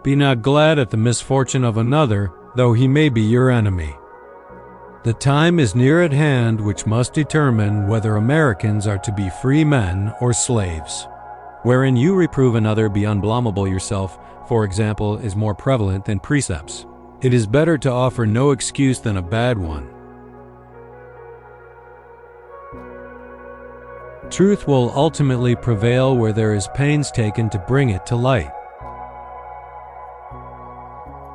Be not glad at the misfortune of another, though he may be your enemy. The time is near at hand which must determine whether Americans are to be free men or slaves. Wherein you reprove another, be unblamable yourself, for example, is more prevalent than precepts. It is better to offer no excuse than a bad one. Truth will ultimately prevail where there is pains taken to bring it to light.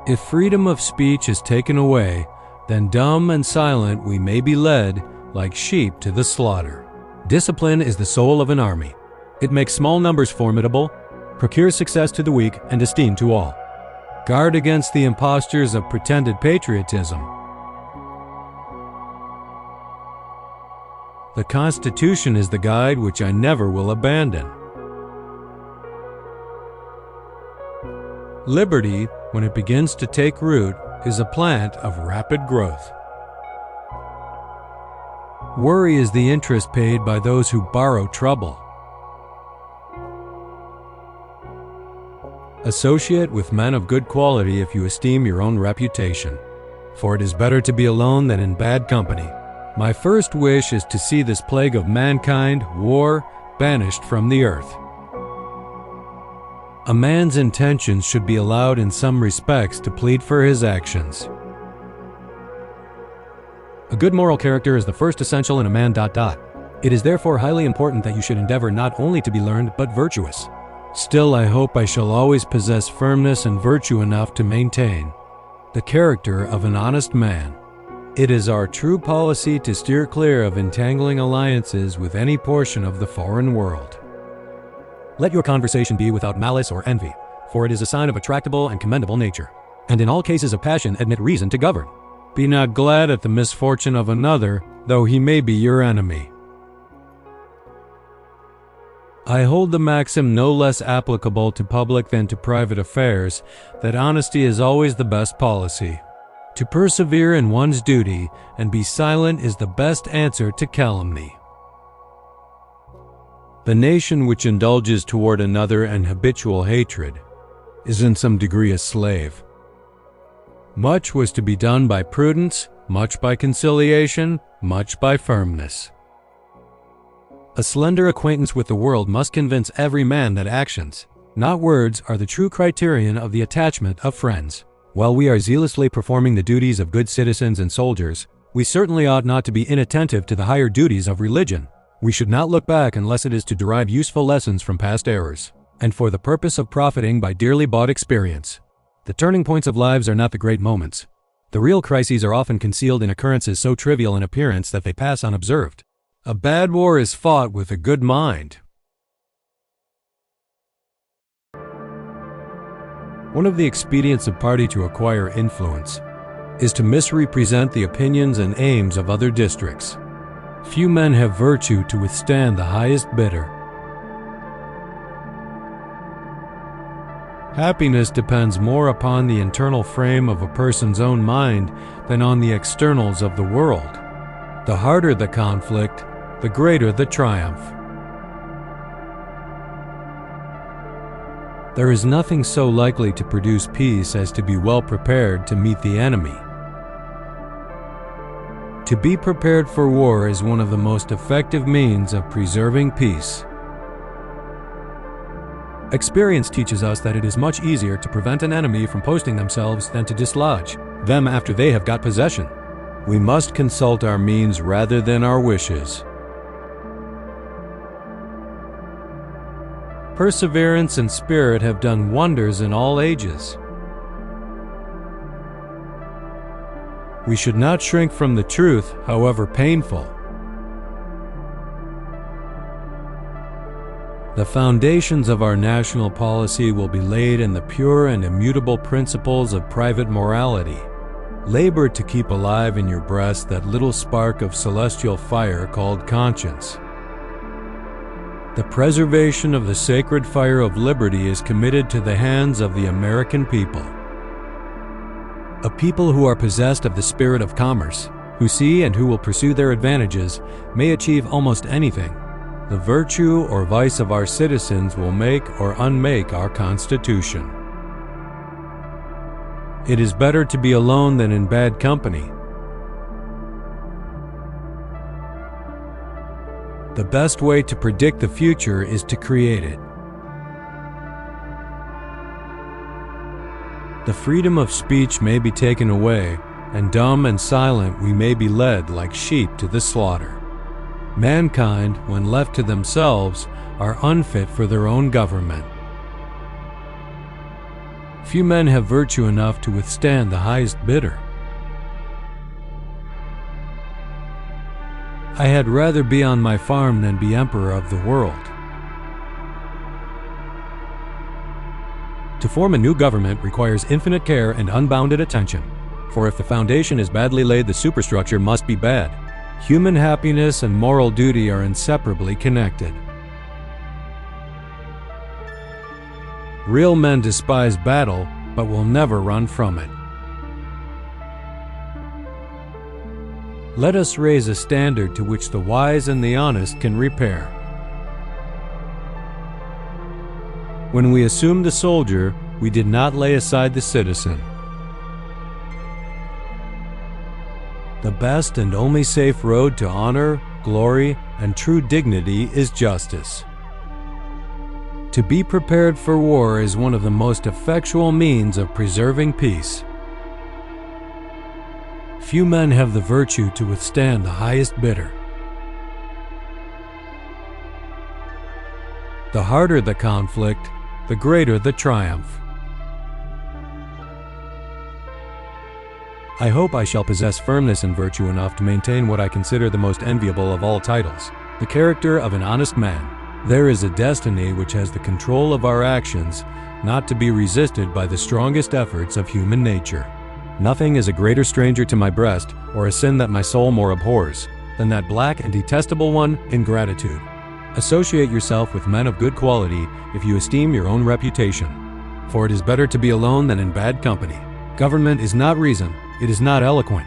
If freedom of speech is taken away, then dumb and silent we may be led, like sheep, to the slaughter. Discipline is the soul of an army. It makes small numbers formidable, procures success to the weak, and esteem to all. Guard against the impostures of pretended patriotism. The Constitution is the guide which I never will abandon. Liberty, when it begins to take root, is a plant of rapid growth. Worry is the interest paid by those who borrow trouble. Associate with men of good quality if you esteem your own reputation, for it is better to be alone than in bad company. My first wish is to see this plague of mankind, war, banished from the earth. A man's intentions should be allowed in some respects to plead for his actions. A good moral character is the first essential in a man. It is therefore highly important that you should endeavor not only to be learned but virtuous. Still, I hope I shall always possess firmness and virtue enough to maintain the character of an honest man. It is our true policy to steer clear of entangling alliances with any portion of the foreign world. Let your conversation be without malice or envy, for it is a sign of a tractable and commendable nature. And in all cases of passion admit reason to govern. Be not glad at the misfortune of another, though he may be your enemy. I hold the maxim no less applicable to public than to private affairs, that honesty is always the best policy. To persevere in one's duty and be silent is the best answer to calumny. The nation which indulges toward another an habitual hatred is in some degree a slave. Much was to be done by prudence, much by conciliation, much by firmness. A slender acquaintance with the world must convince every man that actions, not words, are the true criterion of the attachment of friends. While we are zealously performing the duties of good citizens and soldiers, we certainly ought not to be inattentive to the higher duties of religion. We should not look back unless it is to derive useful lessons from past errors, and for the purpose of profiting by dearly bought experience. The turning points of lives are not the great moments. The real crises are often concealed in occurrences so trivial in appearance that they pass unobserved. A bad war is fought with a good mind. One of the expedients of party to acquire influence is to misrepresent the opinions and aims of other districts. Few men have virtue to withstand the highest bidder. Happiness depends more upon the internal frame of a person's own mind than on the externals of the world. The harder the conflict, the greater the triumph. There is nothing so likely to produce peace as to be well prepared to meet the enemy. To be prepared for war is one of the most effective means of preserving peace. Experience teaches us that it is much easier to prevent an enemy from posting themselves than to dislodge them after they have got possession. We must consult our means rather than our wishes. Perseverance and spirit have done wonders in all ages. We should not shrink from the truth, however painful. The foundations of our national policy will be laid in the pure and immutable principles of private morality. Labor to keep alive in your breast that little spark of celestial fire called conscience. The preservation of the sacred fire of liberty is committed to the hands of the American people. A people who are possessed of the spirit of commerce, who see and who will pursue their advantages, may achieve almost anything. The virtue or vice of our citizens will make or unmake our Constitution. It is better to be alone than in bad company. The best way to predict the future is to create it. The freedom of speech may be taken away, and dumb and silent we may be led like sheep to the slaughter. Mankind, when left to themselves, are unfit for their own government. Few men have virtue enough to withstand the highest bidder. I had rather be on my farm than be emperor of the world. To form a new government requires infinite care and unbounded attention, for if the foundation is badly laid, the superstructure must be bad. Human happiness and moral duty are inseparably connected. Real men despise battle, but will never run from it. Let us raise a standard to which the wise and the honest can repair. When we assumed the soldier, we did not lay aside the citizen. The best and only safe road to honor, glory, and true dignity is justice. To be prepared for war is one of the most effectual means of preserving peace. Few men have the virtue to withstand the highest bidder. The harder the conflict, the greater the triumph. I hope I shall possess firmness and virtue enough to maintain what I consider the most enviable of all titles, the character of an honest man. There is a destiny which has the control of our actions, not to be resisted by the strongest efforts of human nature. Nothing is a greater stranger to my breast, or a sin that my soul more abhors, than that black and detestable one, ingratitude. Associate yourself with men of good quality if you esteem your own reputation, for it is better to be alone than in bad company. Government is not reason, it is not eloquent,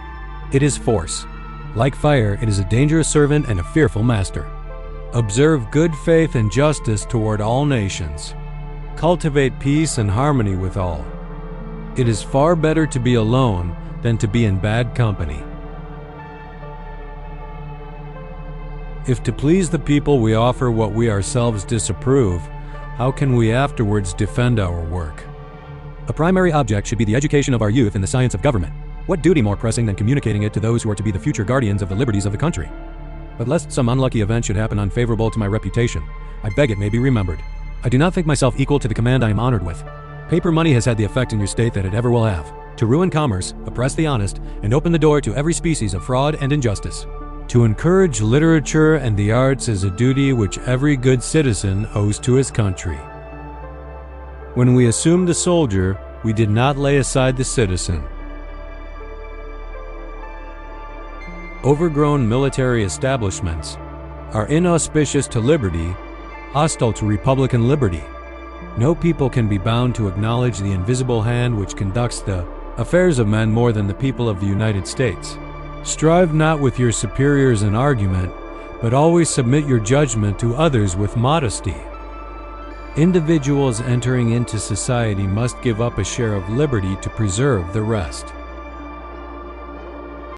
it is force. Like fire, it is a dangerous servant and a fearful master. Observe good faith and justice toward all nations. Cultivate peace and harmony with all. It is far better to be alone than to be in bad company. If to please the people we offer what we ourselves disapprove, how can we afterwards defend our work? A primary object should be the education of our youth in the science of government. What duty more pressing than communicating it to those who are to be the future guardians of the liberties of the country? But lest some unlucky event should happen unfavorable to my reputation, I beg it may be remembered. I do not think myself equal to the command I am honored with. Paper money has had the effect in your state that it ever will have, to ruin commerce, oppress the honest, and open the door to every species of fraud and injustice. To encourage literature and the arts is a duty which every good citizen owes to his country. When we assumed the soldier, we did not lay aside the citizen. Overgrown military establishments are inauspicious to liberty, hostile to republican liberty. No people can be bound to acknowledge the invisible hand which conducts the affairs of men more than the people of the United States. Strive not with your superiors in argument, but always submit your judgment to others with modesty. Individuals entering into society must give up a share of liberty to preserve the rest.